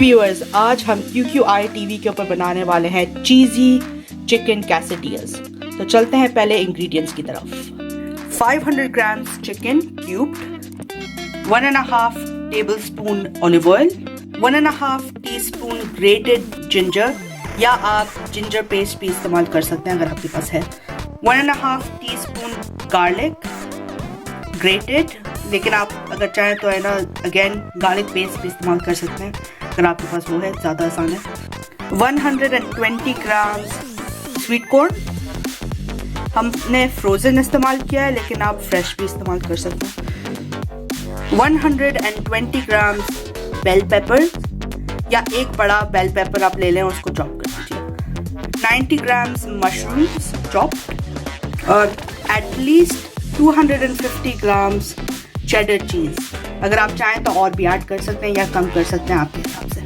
Viewers, आज हम QQI TV के ऊपर बनाने वाले हैं चीज़ी चिकन कैसेडियस। तो चलते हैं पहले इंग्रेडिएंट्स की तरफ। 500 grams chicken cubed, 1.5 tablespoon olive oil, 1.5 teaspoon grated ginger या आप जिंजर पेस्ट भी इस्तेमाल कर सकते हैं अगर आपके पास है, 1.5 टीस्पून गार्लिक ग्रेटेड, लेकिन आप अगर चाहें तो है ना अगेन गार्लिक पेस्ट भी इस्तेमाल कर सकते हैं अगर आपके पास वो है, ज़्यादा आसान है। 120 ग्राम स्वीट कॉर्न, हमने फ्रोज़न इस्तेमाल किया है लेकिन आप फ्रेश भी इस्तेमाल कर सकते हैं। 120 ग्राम बेल पेपर या एक बड़ा बेल पेपर आप ले लें, उसको चॉप कर दीजिए। 90 ग्राम मशरूम्स चॉप्ड और एटलीस्ट 250 ग्राम चेडर चीज़। अगर आप चाहें तो और भी ऐड कर सकते हैं या कम कर सकते हैं आपके हिसाब से।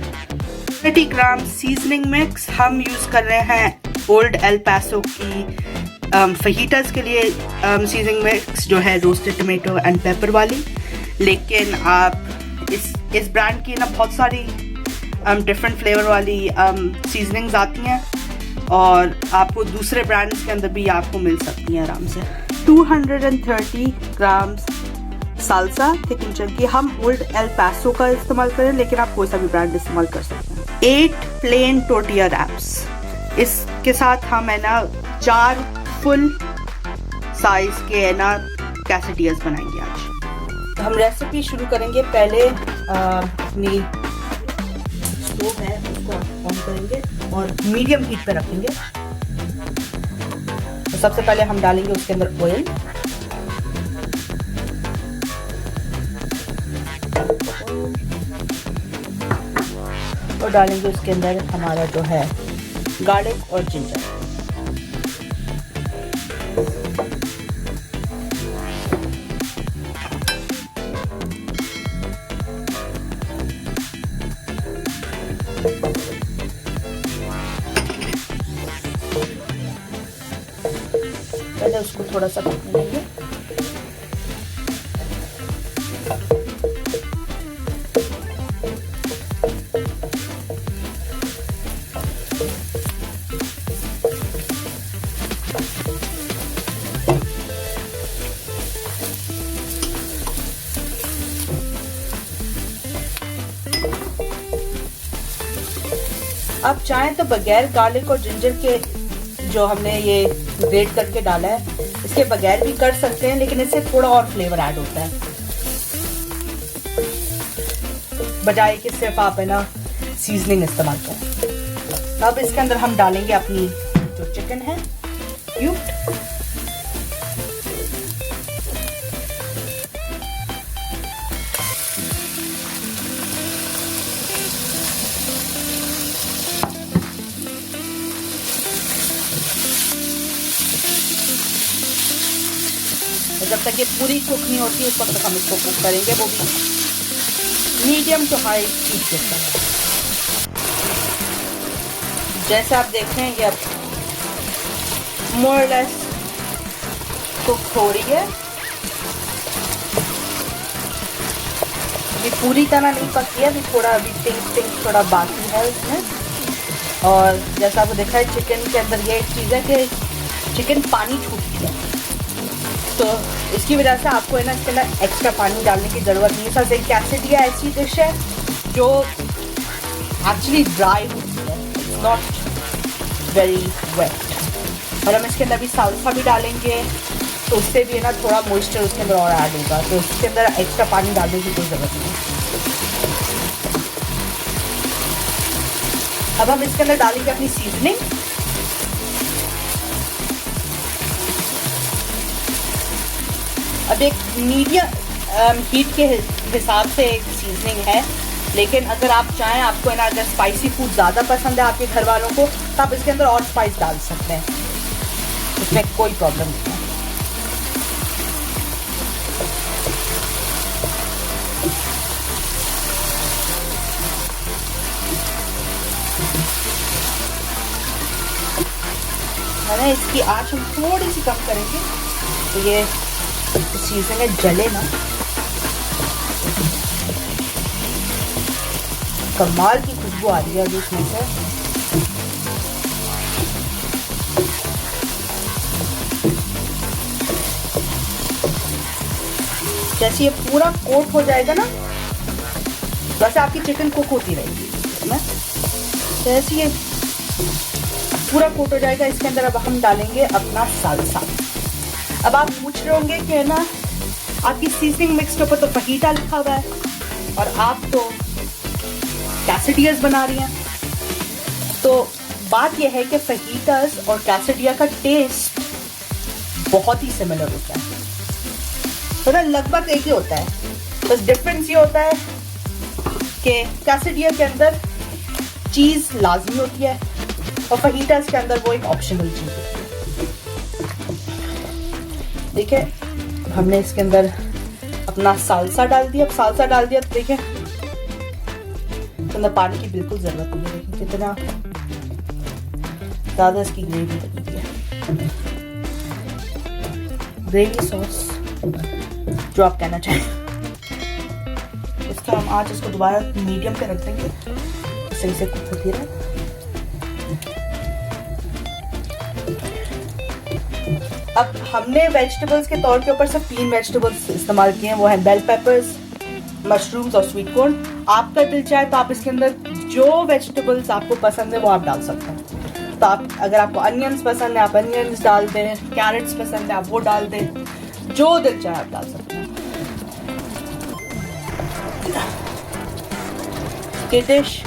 30 ग्राम सीजनिंग मिक्स, हम यूज़ कर रहे हैं ओल्ड एल पैसो की फहीटास के लिए सीजनिंग मिक्स जो है रोस्टेड टमेटो एंड पेपर वाली, लेकिन आप इस ब्रांड की ना बहुत सारी डिफरेंट फ्लेवर वाली सीजनिंग्स आती हैं और आपको दूसरे ब्रांड्स के अंदर भी आपको मिल सकती हैं आराम से। 230 ग्राम साल्सा चिकन चंकी, हम ओल्ड एल पैसो का इस्तेमाल करें लेकिन आप कोई सा भी ब्रांड इस्तेमाल कर सकते हैं। 8 प्लेन टोर्टिया रैप्स, इसके साथ हम है ना 4 फुल साइज के है ना कैसेडियस बनाएंगे आज। तो हम रेसिपी शुरू करेंगे। पहले अपनी स्टोव है उसको ऑन करेंगे और मीडियम हीट पे रखेंगे। तो सबसे पहले हम डालेंगे उसके अंदर ऑयल, और डालेंगे उसके अंदर हमारा जो है गार्लिक और जिंजर। पहले उसको थोड़ा सा पकने देंगे। आप चाहें तो बगैर गार्लिक और जिंजर के जो हमने ये ग्रेट करके डाला है इसके बगैर भी कर सकते हैं, लेकिन इससे थोड़ा और फ्लेवर ऐड होता है बजाय कि सिर्फ आप है ना सीजनिंग इस्तेमाल करें। अब इसके अंदर हम डालेंगे अपनी जो चिकन है क्यूब्ड, जब तक ये पूरी कुक नहीं होती उस वक्त तक हम इसको कुक करेंगे, वो भी मीडियम टू हाई हीट के साथ। जैसे आप देख रहे हैं ये अब मोर लेस कुक हो रही है, ये पूरी तरह नहीं पकी है, अभी थोड़ा अभी पिंक थोड़ा बाकी है इसमें। और जैसा आपको देखा है चिकन के अंदर ये एक चीज़ है कि चिकन पानी छूटती है, तो इसकी वजह से आपको है ना इसके अंदर एक्स्ट्रा पानी डालने की ज़रूरत नहीं है। सबसे कैसेडिया ऐसी डिश है जो एक्चुअली ड्राई होती है, इट्स नॉट वेरी वेट। और हम इसके अंदर भी साल्सा भी डालेंगे तो उससे भी है ना थोड़ा मॉइस्चर उसके अंदर और ऐड होगा, तो इसके अंदर एक्स्ट्रा पानी डालने की कोई ज़रूरत नहीं। अब हम इसके अंदर डालेंगे अपनी सीजनिंग। अब एक मीडियम हीट के हिसाब से एक सीजनिंग है, लेकिन अगर आप चाहें, आपको है ना अगर स्पाइसी फूड ज़्यादा पसंद है आपके घर वालों को, तो आप इसके अंदर और स्पाइस डाल सकते हैं, इसमें कोई प्रॉब्लम नहीं है। है ना इसकी आंच हम थोड़ी सी कम करेंगे तो ये चीज़ें में जले ना। कमाल की खुशबू आ रही है अभी इसमें से। जैसे ये पूरा कोट हो जाएगा ना, वैसे आपकी चिकन कुक होती रहेगी इसमें। जैसे ये पूरा कोट हो जाएगा, इसके अंदर अब हम डालेंगे अपना साल्सा। अब आप पूछ रहे होंगे कि है ना, आपकी सीजनिंग मिक्स के ऊपर तो फहीटा लिखा हुआ है और आप तो कैसेडियास बना रही हैं। तो बात यह है कि फहीटास और कैसेडिया का टेस्ट बहुत ही सिमिलर होता है, तो ना लगभग एक ही होता है। बस डिफरेंस ये होता है कि कैसेडिया के अंदर चीज़ लाजमी होती है और फहीटास के अंदर वो एक ऑप्शनल चीज़ होती है। देखिए हमने इसके अंदर अपना साल्सा डाल दिया। अब साल्सा डाल दिया तो देखिए इसके अंदर पानी की बिल्कुल ज़रूरत नहीं है। देखिए कितना ज़्यादा इसकी ग्रेवी लगी है। ग्रेवी सॉस जो आप कहना चाहें। इसका हम आज इसको दोबारा मीडियम पे रख देंगे, सही से कुक होती रहे। अब हमने वेजिटेबल्स के तौर के ऊपर सिर्फ 3 वेजिटेबल्स इस्तेमाल किए हैं, वो हैं बेल पेपर्स, मशरूम्स और स्वीट कॉर्न। आपका दिल चाहे तो आप इसके अंदर जो वेजिटेबल्स आपको पसंद है वो आप डाल सकते हैं। तो आप अगर आपको अनियंस पसंद है आप अनियंस डाल दें, कैरेट्स पसंद है आप वो डाल दें, जो दिल चाहे आप डाल सकते हैं। ये डिश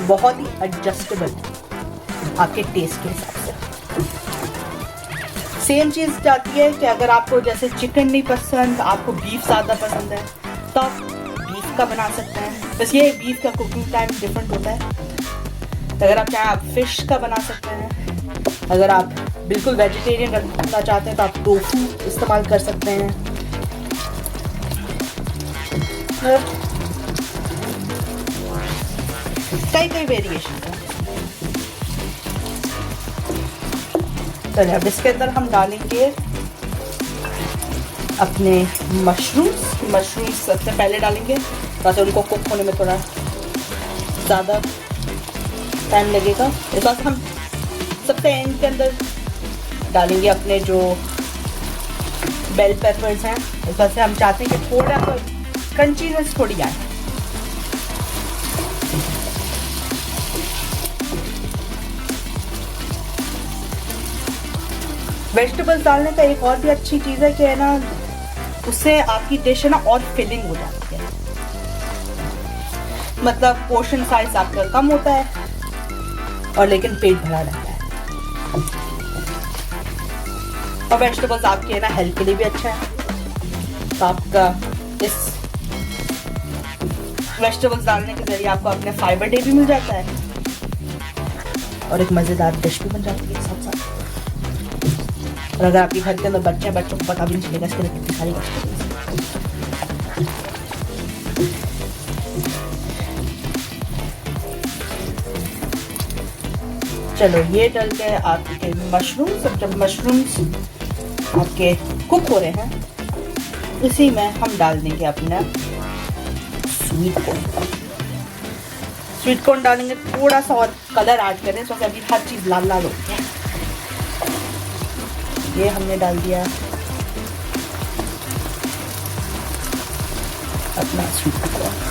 बहुत ही एडजस्टेबल आपके टेस्ट के हिसाब से। सेम चीज़ जाती है कि अगर आपको जैसे चिकन नहीं पसंद, आपको बीफ ज़्यादा पसंद है तो आप बीफ का बना सकते हैं। बस ये बीफ का कुकिंग टाइम डिफरेंट होता है। अगर आप चाहें आप फिश का बना सकते हैं। अगर आप बिल्कुल वेजिटेरियन रखना चाहते हैं तो आप टोफू इस्तेमाल कर सकते हैं। कई वेरिएशन है। चलिए अब इसके अंदर हम डालेंगे अपने मशरूम्स सबसे पहले डालेंगे, ताकि उनको कुक होने में थोड़ा ज़्यादा टाइम लगेगा। इस बात हम सबसे एंड के अंदर डालेंगे अपने जो बेल पेपर्स हैं। इस वजह से हम चाहते हैं कि थोड़ा सा क्रंचीनेस थोड़ी आए। वेजिटेबल्स डालने का एक और भी अच्छी चीज़ है कि है ना, उससे आपकी डिश है ना और फिलिंग हो जाती है। मतलब पोर्शन साइज आपका कम होता है और लेकिन पेट भरा रहता है। और वेजिटेबल्स आपके है ना हेल्थ के लिए भी अच्छा है। तो आपका इस वेजिटेबल्स डालने के जरिए आपको अपने फाइबर डे भी मिल जाता है और एक मज़ेदार डिश भी बन जाती है साथ साथ। और अगर आपके घर के अंदर बच्चों को पता भी नहीं चलेगा इसके लिए कितनी सारी वेजिटेबल्स। चलो ये डल गए आपके मशरूम्स। अब जब मशरूम्स आपके कुक हो रहे हैं, इसी में हम डाल देंगे अपना स्वीट कॉर्न। स्वीट कॉर्न डालेंगे थोड़ा सा और कलर ऐड करें, तो अभी हर चीज़ लाल लाल होती है। ये हमने डाल दिया अपना स्वीट कॉर्न।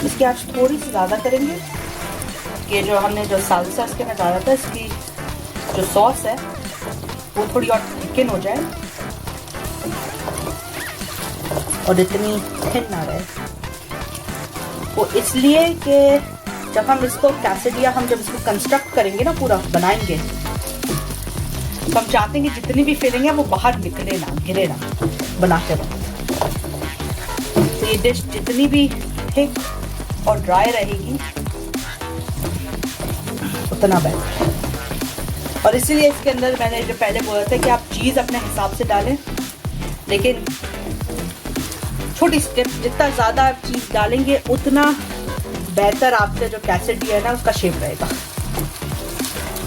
इसकी आज थोड़ी सी ज़्यादा करेंगे कि जो हमने जो साल्सा इसके में डाला था, इसकी जो सॉस है वो थोड़ी और थिकन हो जाए और इतनी थिन ना रहे। वो इसलिए कि जब हम इसको कैसेडिया जब इसको कंस्ट्रक्ट करेंगे ना, पूरा बनाएंगे, तो हम चाहते हैं कि जितनी भी फिलिंग है वो बाहर निकले ना, गिरे ना बनाते वक्त। तो ये डिश जितनी भी थिक और ड्राई रहेगी उतना बेटर। और इसीलिए इसके अंदर मैंने जो पहले बोला था कि आप चीज़ अपने हिसाब से डालें, लेकिन छोटी स्टेप, जितना ज़्यादा आप चीज़ डालेंगे उतना बेहतर आपका जो कैसेडिया है ना उसका शेप रहेगा।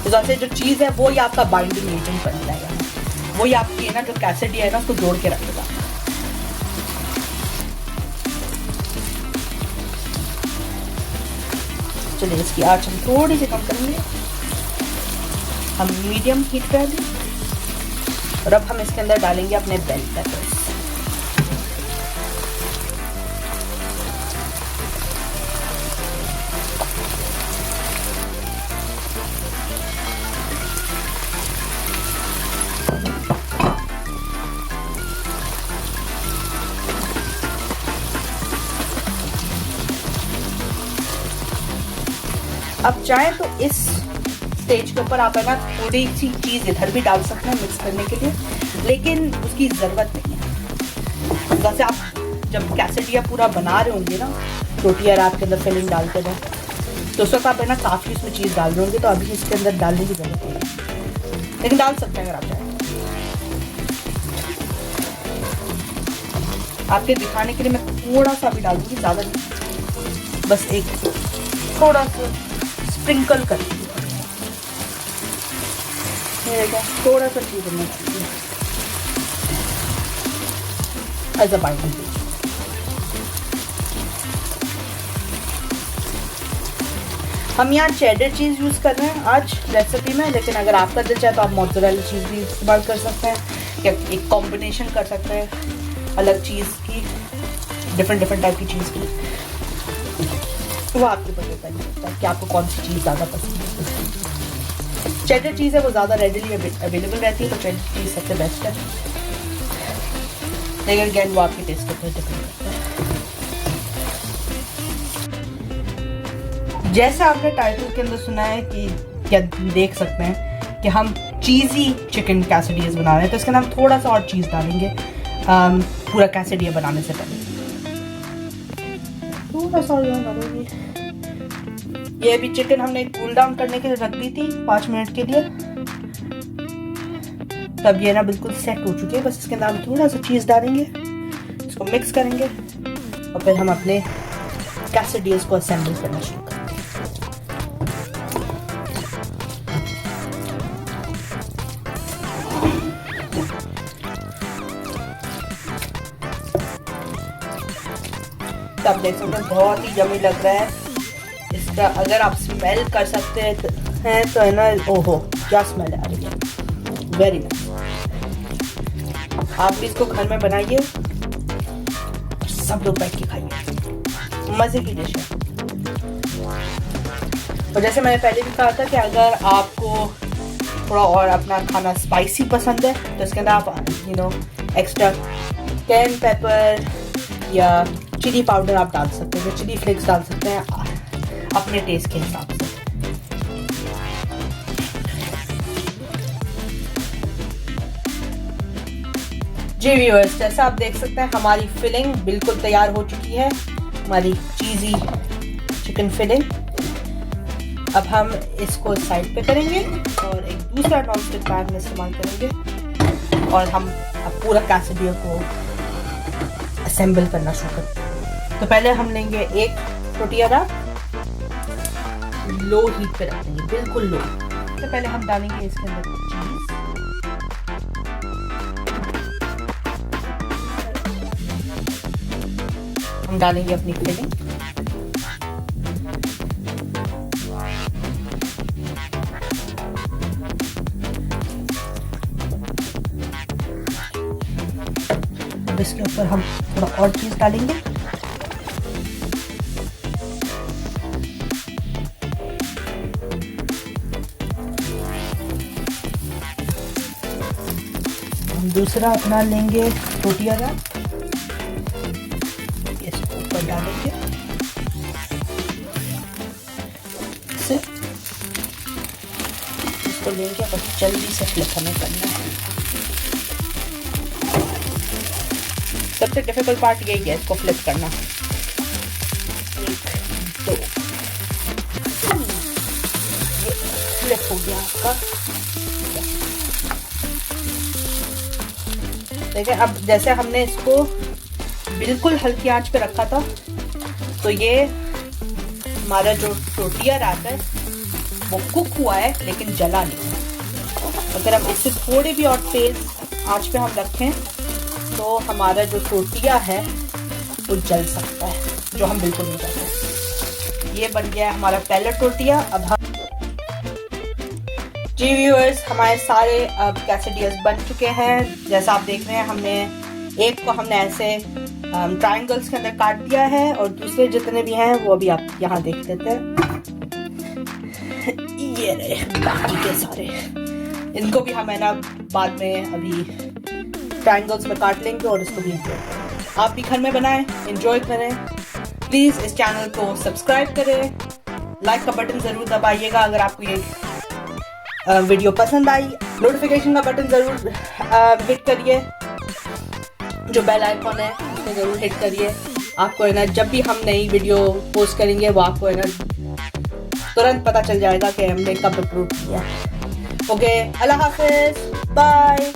तो जैसे जो चीज़ है वो ही आपका बाइंडिंग एजेंट बन जाएगा, वही आपकी है ना जो कैसेडिया है ना उसको जोड़ के रखेगा। चलिए इसकी आंच हम थोड़ी सी कम करेंगे, हम मीडियम हीट पे दें। और अब हम इसके अंदर डालेंगे अपने बेल पेपर्स। अब चाहे तो इस स्टेज के ऊपर आप है ना थोड़ी सी चीज़ इधर भी डाल सकते हैं मिक्स करने के लिए, लेकिन उसकी ज़रूरत नहीं है। वैसे आप जब कैसेडिया पूरा बना रहे होंगे ना, रोटी या रात के अंदर फिलिंग डालते हैं, तो उस वक्त आप है ना काफ़ी उसमें चीज़ डाल रहे होंगे, तो अभी इसके अंदर डालने की ज़रूरत नहीं है, लेकिन डाल सकते हैं अगर आप चाहें। आपके दिखाने के लिए मैं थोड़ा सा भी डाल दूँगी, ज़्यादा नहीं, बस एक थोड़ा सा स्प्रिंकल कर दीजिए, थोड़ा सा चीज बनना चाहिए एज अ बाइंडिंग। हम यहाँ चेडर चीज़ यूज़ कर रहे हैं आज रेसिपी में, लेकिन अगर आपका दिल चाहे तो आप मोज़रेला चीज़ भी इस्तेमाल कर सकते हैं, या एक कॉम्बिनेशन कर सकते हैं अलग चीज़ की, डिफरेंट टाइप की चीज़ की। वो आपके ऊपर डिपेंड करता है कि आपको कौन सी चीज़ ज़्यादा पसंद है। चेडर चीज़ है वो ज़्यादा रेडिली अवेलेबल रहती है, तो चेडर चीज़ सबसे बेस्ट है, लेकिन अगेन वो आपके टेस्ट के ऊपर डिपेंड करता है। जैसा आपने टाइटल के अंदर सुना है कि क्या देख सकते हैं कि हम चीज़ी चिकन कैसेडियाज बना रहे हैं, तो इसके अंदर हम थोड़ा सा और चीज़ डालेंगे पूरा कैसेडिया बनाने से पहले। थोड़ा सा डालेंगे। ये अभी चिकन हमने कूल डाउन करने के लिए रख दी थी 5 मिनट के लिए, तब ये ना बिल्कुल सेट हो चुकी है। बस इसके अंदर हम थोड़ा सा चीज़ डालेंगे, इसको मिक्स करेंगे और फिर हम अपने कैसेडियाज को असेंबल करना शुरू करेंगे। आप देख सकते हैं बहुत ही यम्मी लग रहा है इसका। अगर आप स्मेल कर सकते हैं तो है ना, ओहो क्या स्मेल आ रही है, वेरी नाइस। आप भी इसको घर में बनाइए, सब लोग बैठ के खाइए, मज़े की डिश है। और जैसे मैंने पहले भी कहा था कि अगर आपको थोड़ा और अपना खाना स्पाइसी पसंद है तो इसके अंदर आप एक्स्ट्रा कैन पेपर या चिली पाउडर आप डाल सकते हैं, चिली फ्लेक्स डाल सकते हैं अपने टेस्ट के हिसाब से। जी व्यूअर्स, जैसा आप देख सकते हैं हमारी फिलिंग बिल्कुल तैयार हो चुकी है, हमारी चीज़ी चिकन फिलिंग। अब हम इसको साइड पे करेंगे और एक दूसरा नॉन स्टिक पैन में इस्तेमाल करेंगे और हम अब पूरा कैसेडिया को असेंबल करना शुरू करते हैं। तो पहले हम लेंगे एक टोटिया रैप, लो हीट पे रखेंगे, बिल्कुल लो। तो पहले हम डालेंगे इसके अंदर चीज, हम डालेंगे अपनी फिलिंग, अब इसके ऊपर हम थोड़ा और चीज डालेंगे। हम दूसरा अपना लेंगे टोटिया रैप, इसको ऊपर डालेंगे से, इसको लेंगे और जल्दी से फ्लिप हमें करना है। सबसे डिफिकल्ट पार्ट यही है, इसको फ्लिप करना। 1 2 ये फ्लिप हो गया आपका। देखिए अब जैसे हमने इसको बिल्कुल हल्की आंच पे रखा था, तो ये हमारा जो टोटिया रैप है वो कुक हुआ है लेकिन जला नहीं। अगर हम इससे थोड़ी भी और तेज आंच पे हम रखें तो हमारा जो टोटिया है वो जल सकता है, जो हम बिल्कुल नहीं चाहते। ये बन गया है हमारा पहला टोटिया। अब हम जी व्यूअर्स, हमारे सारे अब कैसेडियल्स बन चुके हैं। जैसा आप देख रहे हैं, हमने एक को हमने ऐसे ट्रायंगल्स के अंदर काट दिया है और दूसरे जितने भी हैं वो अभी आप यहाँ देख लेते हैं। ये रहे बाकी के सारे, इनको भी हम है ना बाद में अभी ट्रायंगल्स में काट लेंगे और इसको भी एंजॉय करें। आप भी घर में बनाएं, एंजॉय करें। प्लीज़ इस चैनल को सब्सक्राइब करें, लाइक का बटन ज़रूर दबाइएगा अगर आपको ये वीडियो पसंद आई। नोटिफिकेशन का बटन ज़रूर हिट करिए, जो बेल आइकॉन है उसे ज़रूर हिट करिए। आपको है ना जब भी हम नई वीडियो पोस्ट करेंगे वो आपको है ना तुरंत पता चल जाएगा कि हमने कब अपलोड किया। ओके, अल्लाह हाफिज़, बाय।